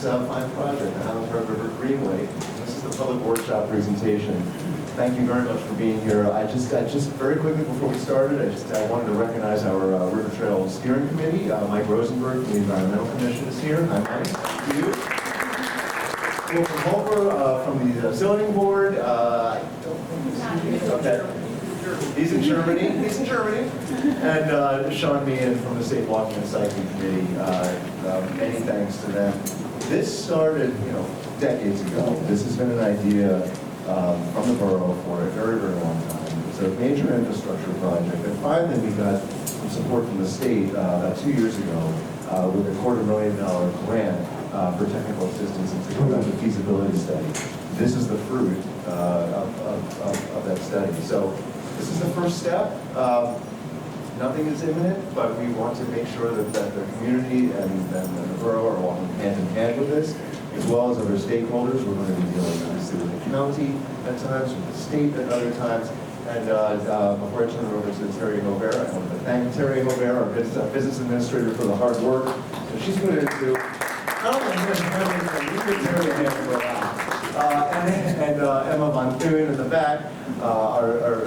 fine project, the Highland Park River Greenway. This is the public workshop presentation. Thank you very much for being here. I just very quickly before we started, I wanted to recognize our River Trail Steering Committee. Mike Rosenberg from the Environmental Commission is here. Hi, Mike. Thank you. Will from Holper from the Zoning Board. I don't think he's here. Okay. He's in Germany. He's in Germany. And Sean Meehan from the Safe Walking and Cycling Committee. Many thanks to them. This started, decades ago. This has been an idea from the borough for a very, very long time. It's a major infrastructure project. And finally, we got some support from the state about 2 years ago with a $250,000 grant for technical assistance and to conduct a feasibility study. This is the fruit of that study. So this is the first step. Nothing is imminent, but we want to make sure that the community and the borough are walking hand in hand with this, as well as other stakeholders. We're going to be dealing obviously with the county at times, with the state at other times. And before I turn it over to Terry Hovera, I want to thank Terry Hovera, our business administrator, for the hard work that she's going to do. Not only here, but we give Terry a hand for a while. And Emma Von Thun in the back, our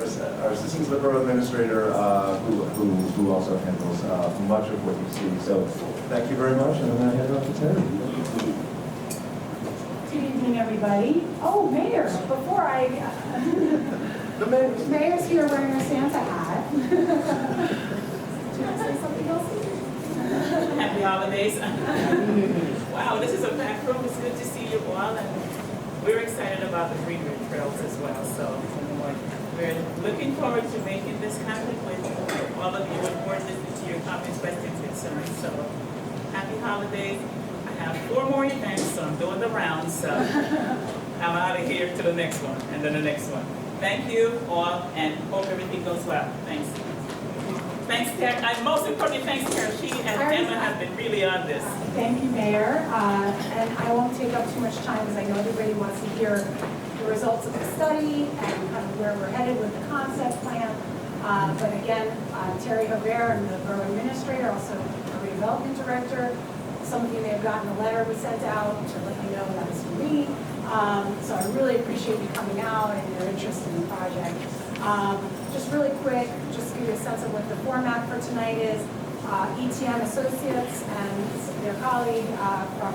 assistant to the borough administrator, who also handles much of what you see. So thank you very much, and I'm going to hand it off to Terry. Good evening, everybody. Oh, Mayor, before I... The Mayor's here wearing her Santa hat. Do you want to say something else? Happy holidays. Wow, this is a packed room. It's good to see you all. And we're excited about the Greenway trails as well. So we're looking forward to making this happen with all of you and forward listening to your comments, questions, concerns. So happy holidays. I have 4 more events, so I'm doing the rounds. So I'm out of here to the next one and then the next one. Thank you all and hope everything goes well. Thanks. Thanks, Tara. And most importantly, thanks, Tara. She and Emma have been really on this. Thank you, Mayor. And I won't take up too much time because I know everybody wants to hear the results of the study and kind of where we're headed with the concept plan. But again, Terry Hovera, and the borough administrator, also our redevelopment director. Some of you may have gotten a letter we sent out to let you know that was from me. So I really appreciate you coming out and your interest in the project. Just really quick, just to give you a sense of what the format for tonight is. ETM Associates and their colleague from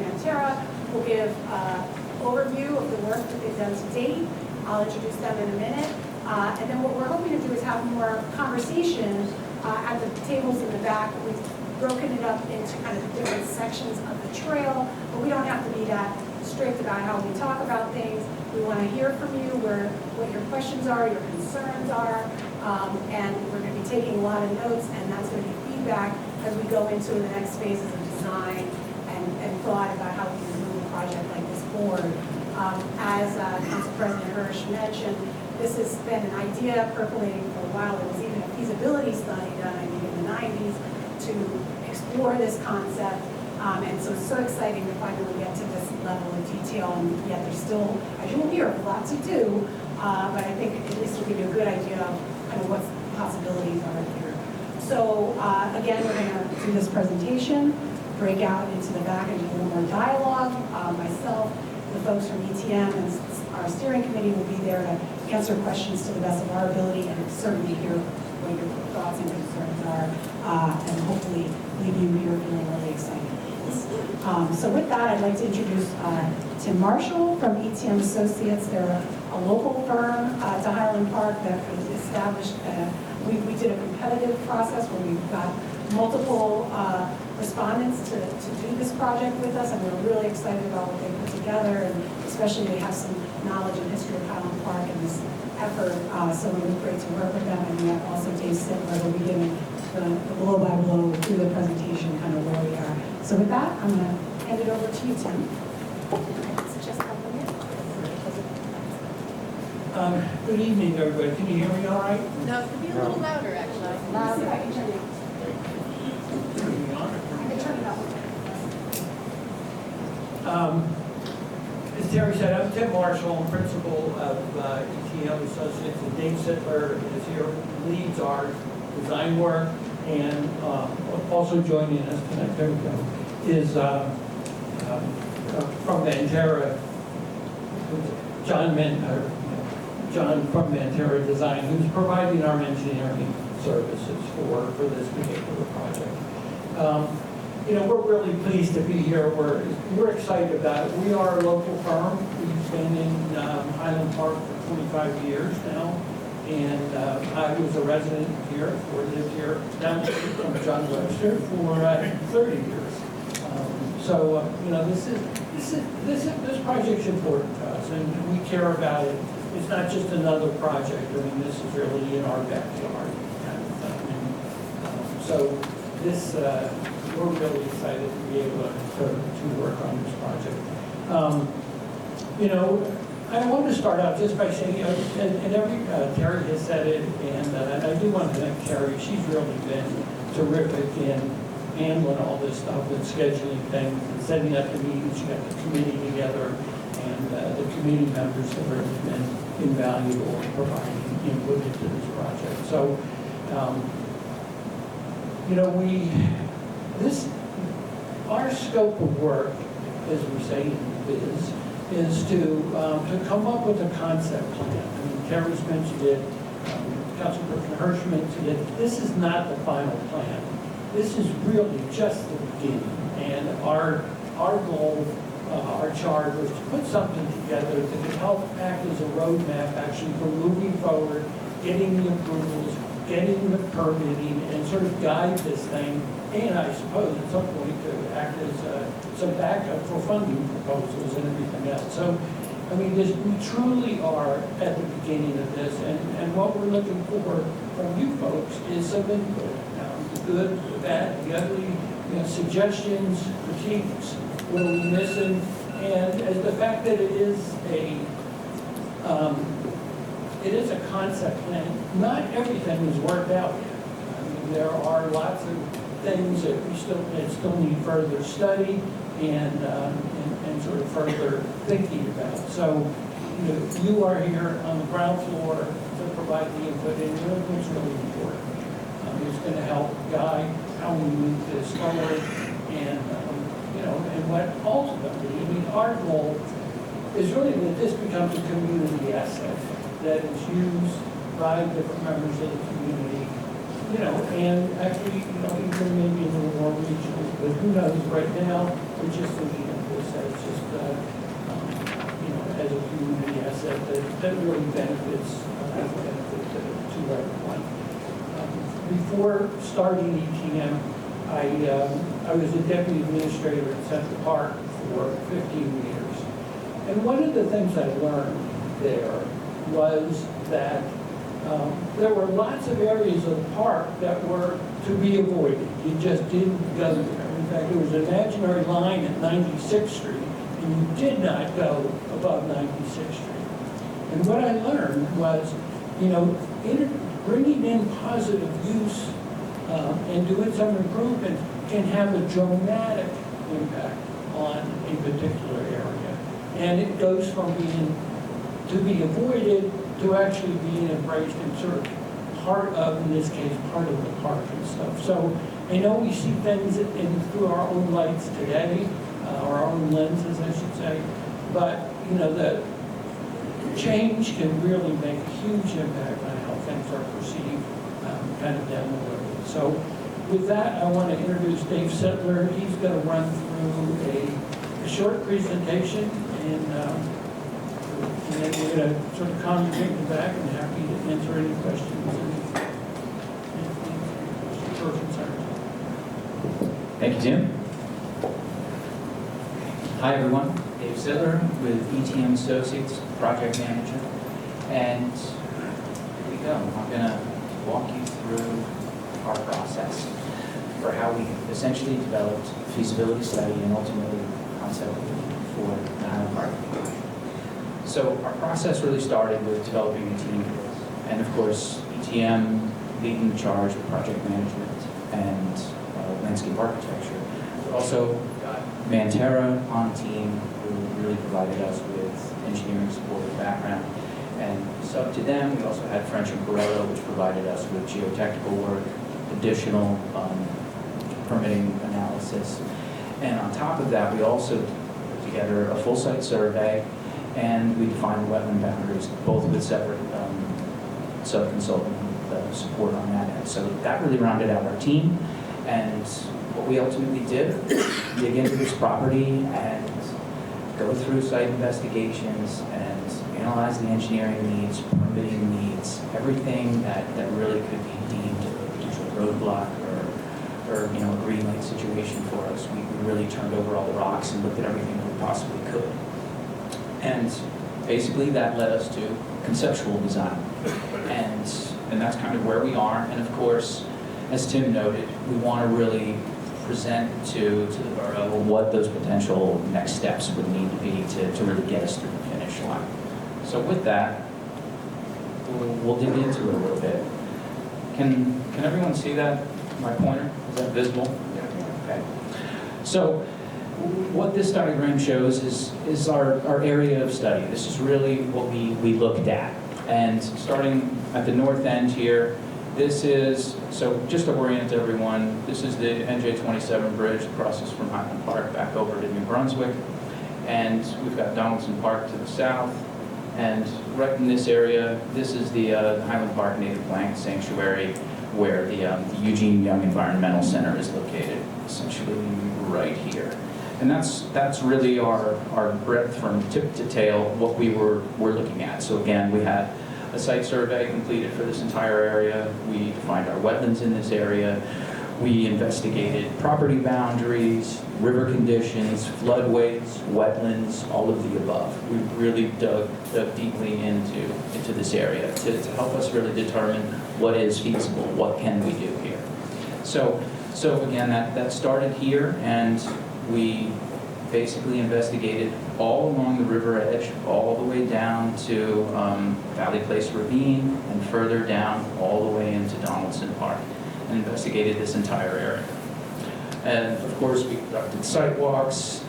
Manterra will give an overview of the work that they've done to date. I'll introduce them in a minute. And then what we're hoping to do is have more conversation at the tables in the back. We've broken it up into kind of different sections of the trail, but we don't have to be that strict about how we talk about things. We want to hear from you, what your questions are, your concerns are, and we're going to be taking a lot of notes, and that's going to be feedback as we go into the next phases of design and thought about how we can move a project like this forward. As Council President Hirsch mentioned, this has been an idea percolating for a while. There was even a feasibility study done, I think, in the 90s to explore this concept. And so it's so exciting to finally get to this level of detail, and yet there's still, as you will hear, a lot to do, but I think at least it'll give you a good idea of kind of what the possibilities are here. So again, we're going to do this presentation, break out into the back and do a little more dialogue. Myself, the folks from ETM and our steering committee will be there to answer questions to the best of our ability and certainly hear what your thoughts and concerns are, and hopefully leave you here feeling really excited. So with that, I'd like to introduce Tim Marshall from ETM Associates. They're a local firm to Highland Park that was established. We did a competitive process where we got multiple respondents to do this project with us, and we're really excited about what they put together, and especially they have some knowledge and history of Highland Park and this effort. So it was great to work with them, and we have also Dave Sittler will be giving the blow by blow through the presentation, kind of where we are. So with that, I'm going to hand it over to you, Tim. Good evening, everybody. Can you hear me all right? No, it could be a little louder, actually. Louder. I can turn it. I can turn it up. As Terry said, I'm Tim Marshall, I'm principal of ETM Associates, and Dave Sittler is here, leads our design work, and also joining us tonight, there we go, is from Mantera, John from Mantera Design, who's providing our engineering services for this particular project. We're really pleased to be here. We're excited about it. We are a local firm. We've been in Highland Park for 25 years now, and I was a resident here, or lived here down the street from John Webster for 30 years. This project's important to us, and we care about it. It's not just another project. I mean, this is really in our backyard kind of thing. We're really excited to be able to work on this project. I want to start out just by saying, Terry has said it, and I do want to thank Terry. She's really been terrific in handling all this stuff and scheduling things and setting up the meetings. She got the committee together, and the committee members have really been invaluable in providing input into this project. So, our scope of work, as we say in biz, is to come up with a concept plan. I mean, Terry's mentioned it, Councilperson Hirsch mentioned it. This is not the final plan. This is really just the beginning. And our goal, our charge was to put something together that could help act as a roadmap actually for moving forward, getting the approvals, getting the permitting, and sort of guide this thing, and I suppose at some point to act as some backup for funding proposals and everything else. So, I mean, we truly are at the beginning of this, and what we're looking for from you folks is some input. The good, the bad, the ugly, suggestions, critiques, what are we missing, and as the fact that it is a concept plan. Not everything is worked out yet. I mean, there are lots of things that still need further study and sort of further thinking about. So, you are here on the ground floor to provide the input, and it's really important. It's going to help guide how we move this forward, and and what ultimately, I mean, our goal is really that this becomes a community asset that is used by different members of the community, and actually, even maybe a little more regional, but who knows, right now, we're just looking at this as just, as a community asset that really benefits, to everyone. Before starting ETM, I was a deputy administrator at Central Park for 15 years. And one of the things I learned there was that there were lots of areas of the park that were to be avoided. You just didn't go there. In fact, there was an imaginary line at 96th Street, and you did not go above 96th Street. And what I learned was, bringing in positive use and doing some improvement can have a dramatic impact on a particular area. And it goes from being to be avoided to actually being embraced and sort of part of, in this case, part of the park and stuff. So I know we see things through our own lights today, or our own lenses, I should say, but the change can really make a huge impact on how things are perceived kind of down the road. So with that, I want to introduce Dave Settler. He's going to run through a short presentation, and then we're going to sort of congregate in the back and happy to answer any questions or concerns. Thank you, Tim. Hi, everyone. Dave Settler with ETM Associates, project manager. And here we go. I'm going to walk you through our process for how we essentially developed a feasibility study and ultimately concept for the Highland Park. So our process really started with developing a team, and of course ETM leading the charge of project management and landscape architecture. We also got Mantera on team, who really provided us with engineering support and background. And sub to them, we also had French and Corello, which provided us with geotechnical work, additional permitting analysis. And on top of that, we also together a full site survey, and we defined wetland boundaries, both with separate sub-consultant support on that end. So that really rounded out our team, and what we ultimately did, dig into this property and go through site investigations and analyze the engineering needs, permitting needs, everything that really could be deemed a potential roadblock or a Greenway situation for us. We really turned over all the rocks and looked at everything that we possibly could. And basically that led us to conceptual design. And that's kind of where we are. And of course, as Tim noted, we want to really present to the borough what those potential next steps would need to be to really get us through the finish line. So with that, we'll dig into it a little bit. Can everyone see that, my pointer? Is that visible? Okay. So what this diagram shows is our area of study. This is really what we looked at. And starting at the north end here, this is, so just to orient everyone, this is the NJ27 bridge that crosses from Highland Park back over to New Brunswick. And we've got Donaldson Park to the south. And right in this area, this is the Highland Park Native Plant Sanctuary, where the Eugene Young Environmental Center is located, essentially right here. And that's really our breadth from tip to tail, what we're looking at. So again, we had a site survey completed for this entire area. We defined our wetlands in this area. We investigated property boundaries, river conditions, floodways, wetlands, all of the above. We really dug deeply into this area to help us really determine what is feasible, what can we do here. So again, that started here, and we basically investigated all along the river edge, all the way down to Valley Place Ravine, and further down all the way into Donaldson Park, and investigated this entire area. And of course, we conducted site walks,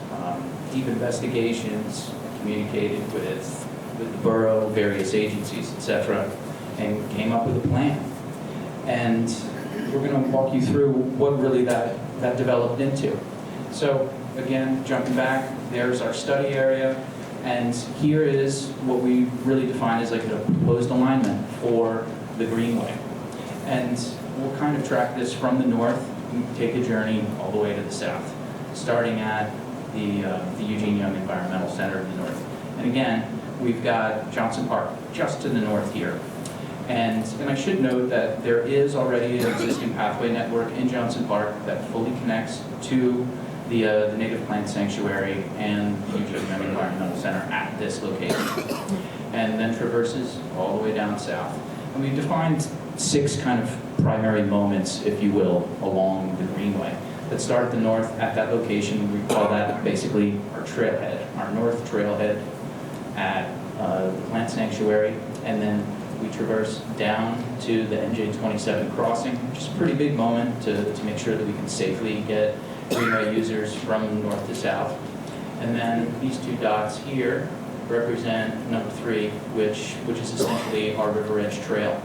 deep investigations, communicated with the borough, various agencies, etc., and came up with a plan. And we're going to walk you through what really that developed into. So again, jumping back, there's our study area, and here is what we really define as like a proposed alignment for the Greenway. And we'll kind of track this from the north and take a journey all the way to the south, starting at the Eugene Young Environmental Center in the north. And again, we've got Johnson Park just to the north here. And I should note that there is already an existing pathway network in Johnson Park that fully connects to the Native Plant Sanctuary and the Eugene Young Environmental Center at this location, and then traverses all the way down south. And we've defined 6 kind of primary moments, if you will, along the Greenway that start at the north at that location. We call that basically our trailhead, our north trailhead at the Plant Sanctuary, and then we traverse down to the NJ27 crossing, which is a pretty big moment to make sure that we can safely get Greenway users from north to south. And then these 2 dots here represent number 3, which is essentially our River Edge Trail.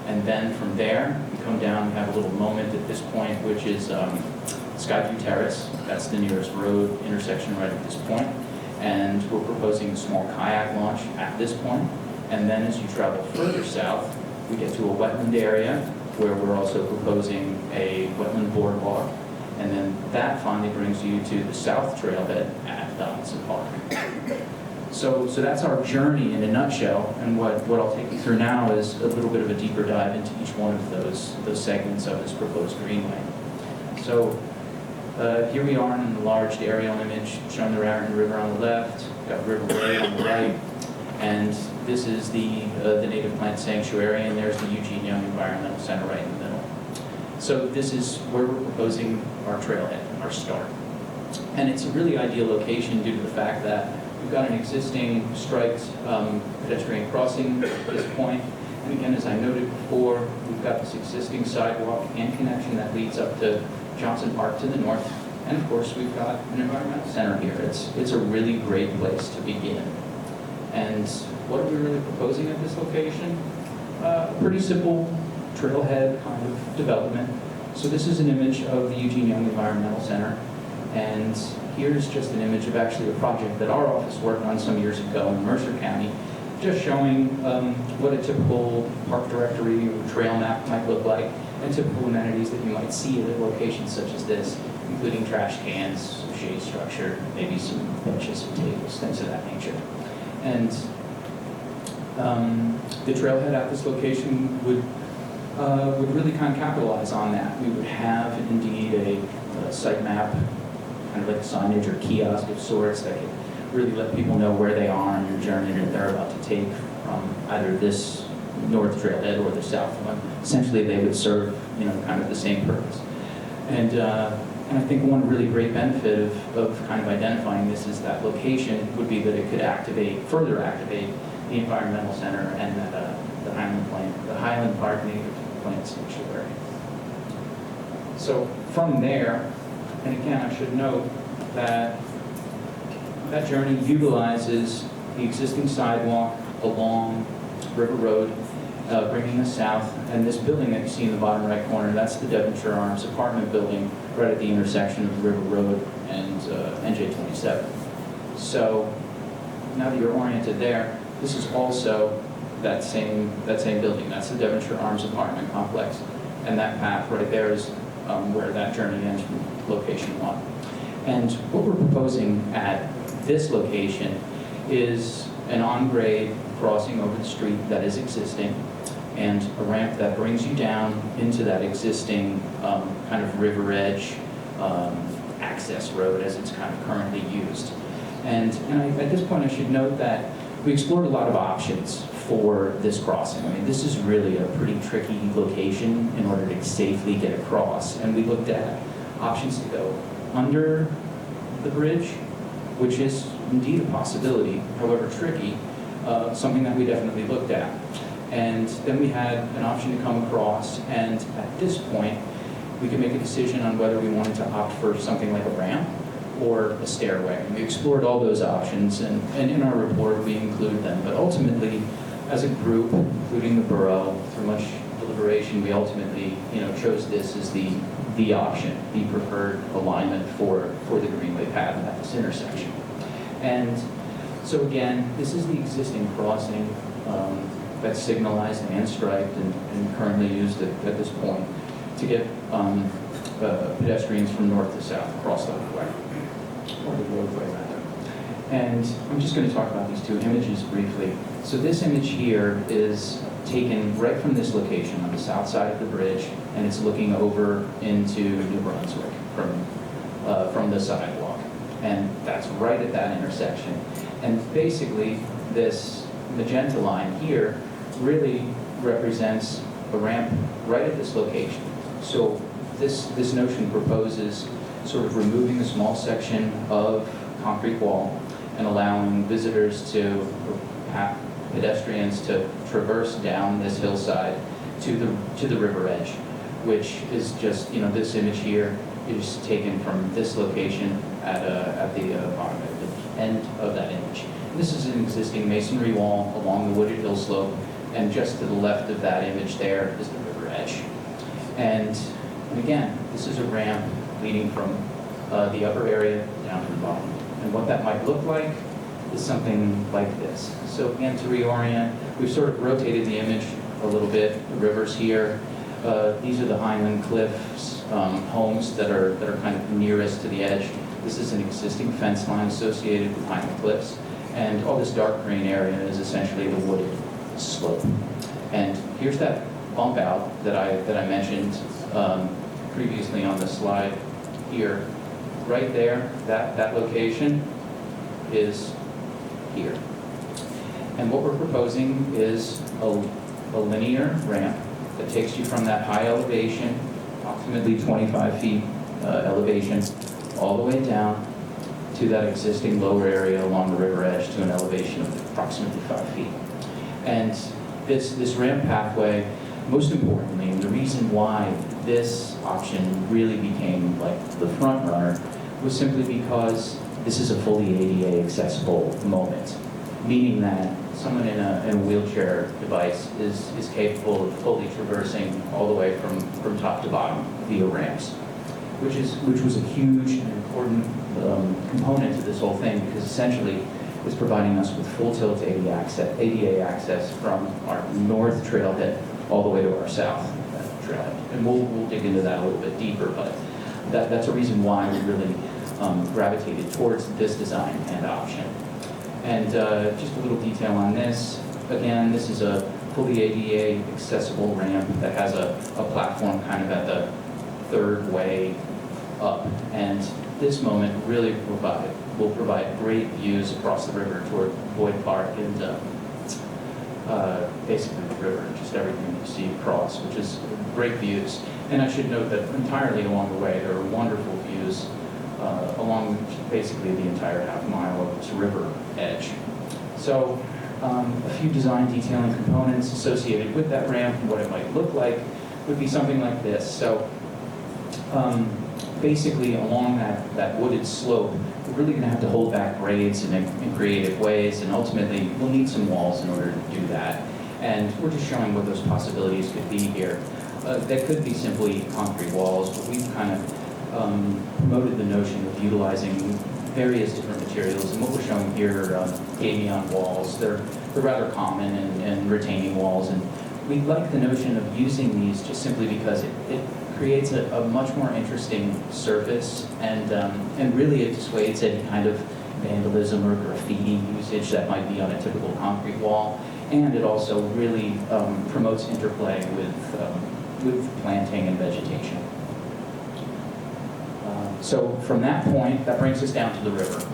And then from there, we come down, we have a little moment at this point, which is Skyview Terrace. That's the nearest road intersection right at this point. And we're proposing a small kayak launch at this point. And then as you travel further south, we get to a wetland area where we're also proposing a wetland boardwalk. And then that finally brings you to the south trailhead at Donaldson Park. So that's our journey in a nutshell, and what I'll take you through now is a little bit of a deeper dive into each one of those segments of this proposed Greenway. So here we are in an enlarged aerial image showing the Raritan River on the left, got Riverway on the right, and this is the Native Plant Sanctuary, and there's the Eugene Young Environmental Center right in the middle. So this is where we're proposing our trailhead, our start. And it's a really ideal location due to the fact that we've got an existing striped pedestrian crossing at this point. And again, as I noted before, we've got this existing sidewalk and connection that leads up to Johnson Park to the north. And of course, we've got an environmental center here. It's a really great place to begin. And what are we really proposing at this location? A pretty simple trailhead kind of development. So this is an image of the Eugene Young Environmental Center. And here's just an image of actually a project that our office worked on some years ago in Mercer County, just showing what a typical park directory or trail map might look like, and typical amenities that you might see at a location such as this, including trash cans, some shade structure, maybe some benches and tables, things of that nature. And the trailhead at this location would really kind of capitalize on that. We would have indeed a site map, kind of like signage or kiosk of sorts that could really let people know where they are on their journey that they're about to take from either this north trailhead or the south one. Essentially, they would serve, kind of the same purpose. And I think one really great benefit of kind of identifying this as that location would be that it could further activate the environmental center and the Highland Park Native Plant Sanctuary. So from there, and again, I should note that that journey utilizes the existing sidewalk along River Road, bringing us south, and this building that you see in the bottom right corner, that's the Devonshire Arms apartment building right at the intersection of River Road and NJ27. So now that you're oriented there, this is also that same building. That's the Devonshire Arms apartment complex, and that path right there is where that journey ends from location 1. And what we're proposing at this location is an on-grade crossing over the street that is existing, and a ramp that brings you down into that existing kind of river edge access road as it's kind of currently used. And at this point, I should note that we explored a lot of options for this crossing. I mean, this is really a pretty tricky location in order to safely get across, and we looked at options to go under the bridge, which is indeed a possibility, however tricky, something that we definitely looked at. And then we had an option to come across, and at this point, we could make a decision on whether we wanted to opt for something like a ramp or a stairway. And we explored all those options, and in our report, we include them. But ultimately, as a group, including the borough, through much deliberation, we ultimately, chose this as the option, the preferred alignment for the Greenway path at this intersection. And so again, this is the existing crossing that's signalized and striped and currently used at this point to get pedestrians from north to south across the highway, or the roadway rather. And I'm just going to talk about these two images briefly. So this image here is taken right from this location on the south side of the bridge, and it's looking over into New Brunswick from the sidewalk. And that's right at that intersection. And basically, this magenta line here really represents a ramp right at this location. So this notion proposes sort of removing a small section of concrete wall and allowing visitors to, pedestrians to traverse down this hillside to the river edge, which is just, this image here is taken from this location at the bottom of the end of that image. This is an existing masonry wall along the wooded hill slope, and just to the left of that image there is the river edge. And again, this is a ramp leading from the upper area down to the bottom. And what that might look like is something like this. So again, to reorient, we've sort of rotated the image a little bit. The river's here. These are the Highland Cliffs homes that are kind of nearest to the edge. This is an existing fence line associated with Highland Cliffs. And all this dark green area is essentially the wooded slope. And here's that bump out that I mentioned previously on the slide here. Right there, that location is here. And what we're proposing is a linear ramp that takes you from that high elevation, approximately 25 feet elevation, all the way down to that existing lower area along the river edge to an elevation of approximately 5 feet. And this ramp pathway, most importantly, and the reason why this option really became like the front runner was simply because this is a fully ADA accessible moment, meaning that someone in a wheelchair device is capable of fully traversing all the way from top to bottom via ramps. which was a huge and important component to this whole thing, because essentially it's providing us with full tilt ADA access from our north trailhead all the way to our south trailhead. And we'll dig into that a little bit deeper, but that's a reason why we really gravitated towards this design and option. And just a little detail on this. Again, this is a fully ADA accessible ramp that has a platform kind of at the third way up. And this moment really will provide great views across the river toward Boyd Park and basically the river and just everything you see across, which is great views. And I should note that entirely along the way, there are wonderful views along basically the entire half-mile of this river edge. So a few design detailing components associated with that ramp and what it might look like would be something like this. So basically along that wooded slope, we're really going to have to hold back grades in creative ways, and ultimately we'll need some walls in order to do that. And we're just showing what those possibilities could be here. That could be simply concrete walls, but we've kind of promoted the notion of utilizing various different materials, and what we're showing here are gabion walls. They're rather common and retaining walls, and we like the notion of using these just simply because it creates a much more interesting surface, and really it dissuades any kind of vandalism or graffiti usage that might be on a typical concrete wall, and it also really promotes interplay with planting and vegetation. So from that point, that brings us down to the river.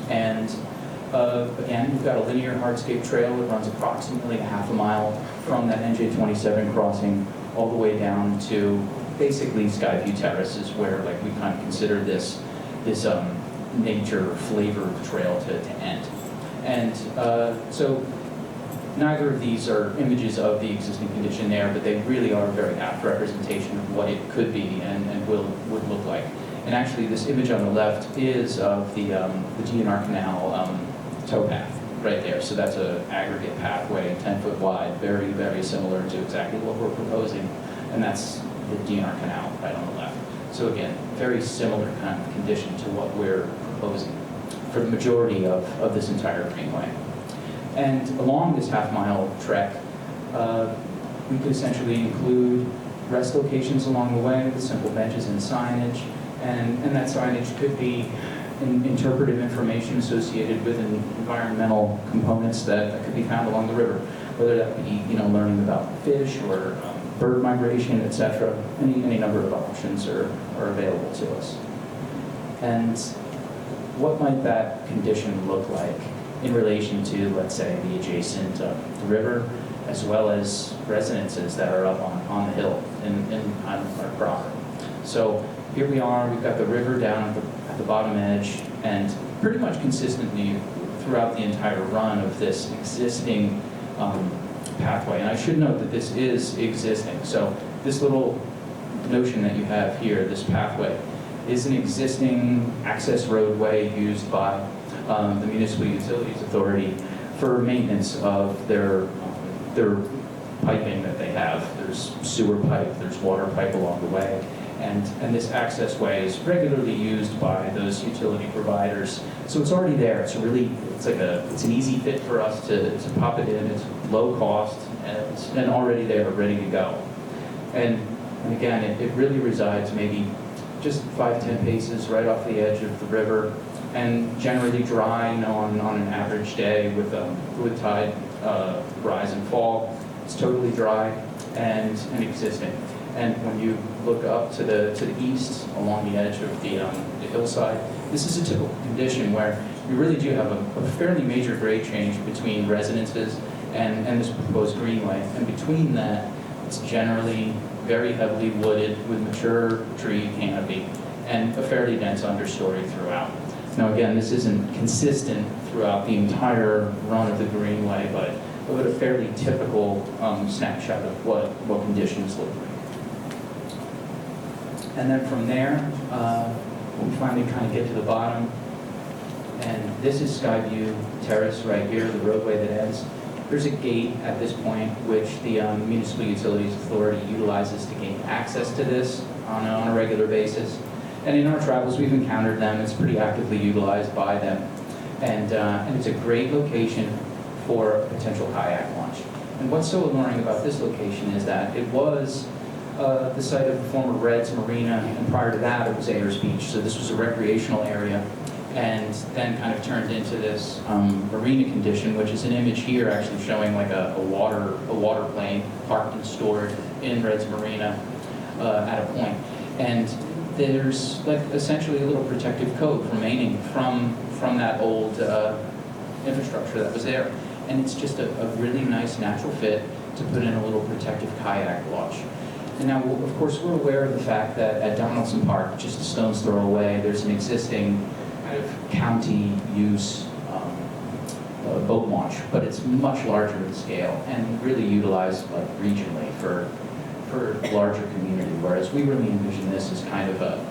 And again, we've got a linear hardscape trail that runs approximately a half a mile from that NJ27 crossing all the way down to basically Skyview Terraces, where like we kind of consider this nature flavor trail to end. And so neither of these are images of the existing condition there, but they really are a very apt representation of what it could be and would look like. And actually, this image on the left is of the DNR Canal towpath right there. So that's an aggregate pathway, 10 foot wide, very, very similar to exactly what we're proposing. And that's the DNR Canal right on the left. So again, very similar kind of condition to what we're proposing for the majority of this entire greenway. And along this half-mile trek, we could essentially include rest locations along the way with simple benches and signage. And that signage could be interpretive information associated with environmental components that could be found along the river, whether that be learning about fish or bird migration, etc. Any number of options are available to us. And what might that condition look like in relation to, let's say, the adjacent river, as well as residences that are up on the hill on our property? So here we are, we've got the river down at the bottom edge, and pretty much consistently throughout the entire run of this existing pathway. And I should note that this is existing. So this little notion that you have here, this pathway, is an existing access roadway used by the Municipal Utilities Authority for maintenance of their piping that they have. There's sewer pipe, there's water pipe along the way. And this access way is regularly used by those utility providers. So it's already there. It's an easy fit for us to pop it in. It's low cost and already there, ready to go. And again, it really resides maybe just 5-10 paces right off the edge of the river, and generally dry, on an average day with tide rise and fall. It's totally dry and existing. And when you look up to the east along the edge of the hillside, this is a typical condition where you really do have a fairly major grade change between residences and this proposed greenway. And between that, it's generally very heavily wooded with mature tree canopy and a fairly dense understory throughout. Now again, this isn't consistent throughout the entire run of the greenway, but a fairly typical snapshot of what conditions look like. And then from there, we finally kind of get to the bottom, and this is Skyview Terrace right here, the roadway that ends. There's a gate at this point which the Municipal Utilities Authority utilizes to gain access to this on a regular basis. And in our travels, we've encountered them. It's pretty actively utilized by them. And it's a great location for a potential kayak launch. And what's so alluring about this location is that it was the site of the former Reds Marina, and prior to that, it was Ayers Beach. So this was a recreational area, and then kind of turned into this marina condition, which is an image here actually showing like a water plane parked and stored in Reds Marina at a point. And there's like essentially a little protective coat remaining from that old infrastructure that was there. And it's just a really nice natural fit to put in a little protective kayak launch. And now, of course, we're aware of the fact that at Donaldson Park, just a stone's throw away, there's an existing kind of county use boat launch, but it's much larger in scale and really utilized like regionally for larger community, whereas we really envision this as kind of a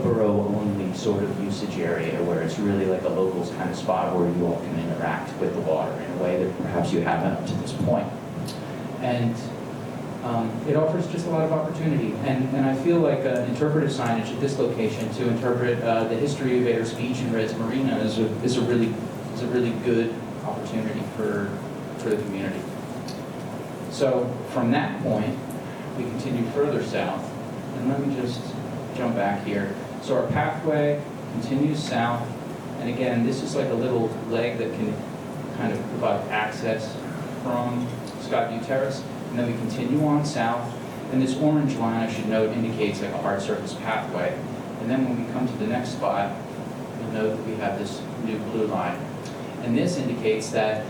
borough-only sort of usage area where it's really like a locals kind of spot where you all can interact with the water in a way that perhaps you haven't up to this point. And it offers just a lot of opportunity. And I feel like interpretive signage at this location to interpret the history of Ayers Beach and Reds Marina is a really good opportunity for the community. So from that point, we continue further south. And let me just jump back here. So our pathway continues south. And again, this is like a little leg that can kind of provide access from Skyview Terrace. And then we continue on south. And this orange line, I should note, indicates like a hard surface pathway. And then when we come to the next spot, you'll note that we have this new blue line. And this indicates that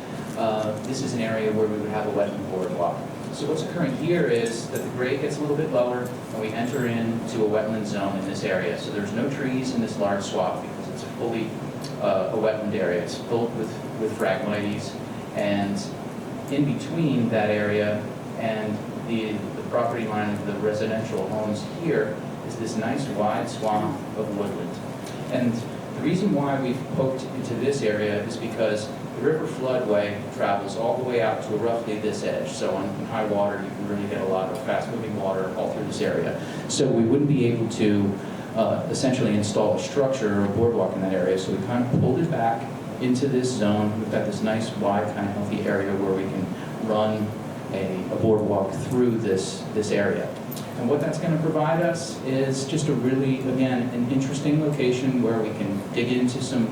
this is an area where we would have a wetland boardwalk. So what's occurring here is that the grade gets a little bit lower, and we enter into a wetland zone in this area. So there's no trees in this large swath because it's fully a wetland area. It's filled with phragmites, and in between that area and the property line of the residential homes here is this nice wide swath of woodland. And the reason why we've poked into this area is because the river floodway travels all the way out to roughly this edge. So on high water, you can really get a lot of fast-moving water all through this area. So we wouldn't be able to essentially install a structure or a boardwalk in that area. So we kind of pulled it back into this zone. We've got this nice, wide, kind of healthy area where we can run a boardwalk through this area. And what that's going to provide us is just a really, again, an interesting location where we can dig into some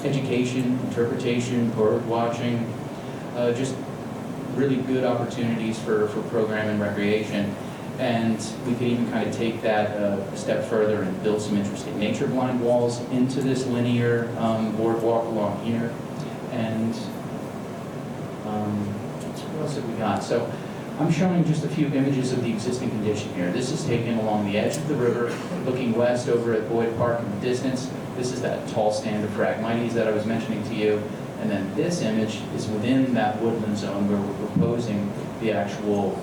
education, interpretation, bird watching, just really good opportunities for program and recreation. And we could even kind of take that a step further and build some interesting nature blind walls into this linear boardwalk along here. And what else have we got? So I'm showing just a few images of the existing condition here. This is taken along the edge of the river, looking west over at Boyd Park in the distance. This is that tall stand of phragmites that I was mentioning to you. And then this image is within that woodland zone where we're proposing the actual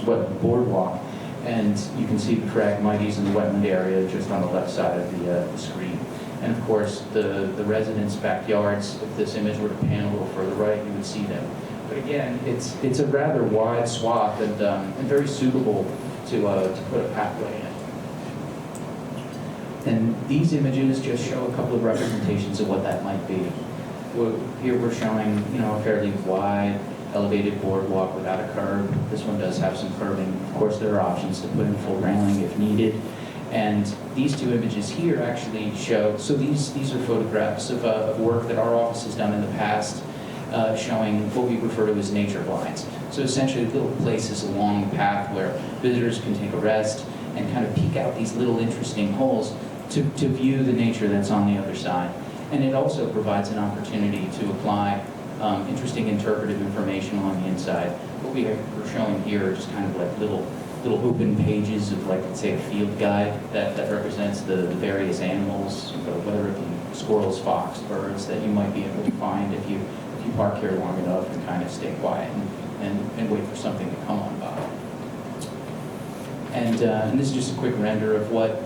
wetland boardwalk. And you can see the phragmites in the wetland area just on the left side of the screen. And of course, the residents' backyards, if this image were to pan a little further right, you would see them. But again, it's a rather wide swath and very suitable to put a pathway in. And these images just show a couple of representations of what that might be. Here we're showing, a fairly wide, elevated boardwalk without a curb. This one does have some curbing. Of course, there are options to put in full railing if needed. And these two images here actually show, so these are photographs of work that our office has done in the past, showing what we refer to as nature blinds. So essentially little places along the path where visitors can take a rest and kind of peek out these little interesting holes to view the nature that's on the other side. And it also provides an opportunity to apply interesting interpretive information on the inside. What we're showing here are just kind of like little open pages of, like, let's say, a field guide that represents the various animals, whether it be squirrels, fox, birds, that you might be able to find if you park here long enough and kind of stay quiet and wait for something to come on by. And this is just a quick render of what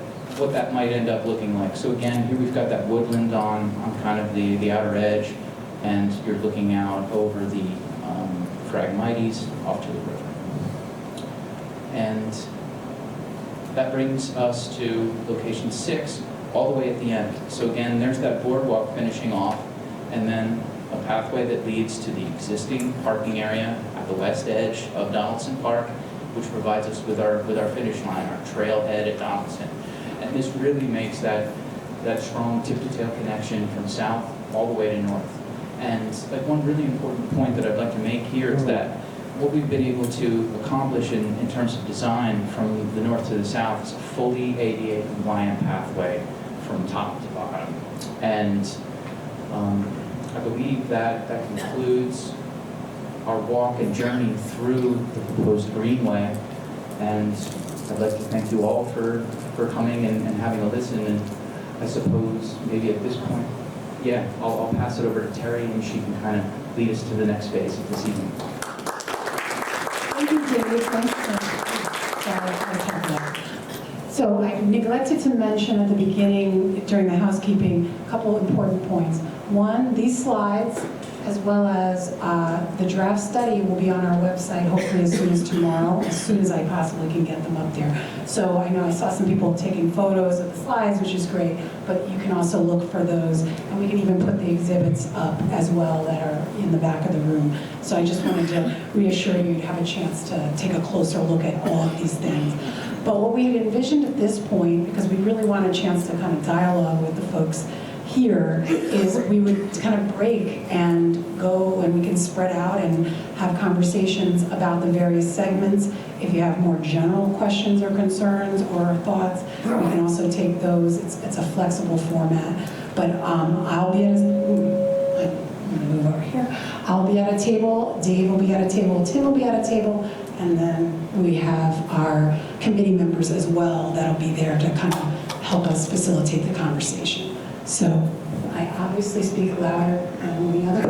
that might end up looking like. So again, here we've got that woodland on kind of the outer edge, and you're looking out over the phragmites off to the river. And that brings us to location 6, all the way at the end. So again, there's that boardwalk finishing off, and then a pathway that leads to the existing parking area at the west edge of Donaldson Park, which provides us with our finish line, our trailhead at Donaldson. And this really makes that strong tip-to-tail connection from south all the way to north. And like one really important point that I'd like to make here is that what we've been able to accomplish in terms of design from the north to the south is a fully ADA compliant pathway from top to bottom. And I believe that concludes our walk and journey through the proposed Greenway. And I'd like to thank you all for coming and having a listen. And I suppose maybe at this point, yeah, I'll pass it over to Terry and she can kind of lead us to the next phase of this evening. Thank you, David. Thanks. So I neglected to mention at the beginning, during the housekeeping, a couple important points. One, these slides, as well as the draft study, will be on our website hopefully as soon as tomorrow, as soon as I possibly can get them up there. So I know I saw some people taking photos of the slides, which is great, but you can also look for those, and we can even put the exhibits up as well that are in the back of the room. So I just wanted to reassure you to have a chance to take a closer look at all of these things. But what we had envisioned at this point, because we really want a chance to kind of dialogue with the folks here, is we would kind of break and go and we can spread out and have conversations about the various segments. If you have more general questions or concerns or thoughts, we can also take those. It's a flexible format. But I'll be at I'm gonna move over here. I'll be at a table, Dave will be at a table, Tim will be at a table, and then we have our committee members as well that'll be there to kind of help us facilitate the conversation. So I obviously speak louder than the other.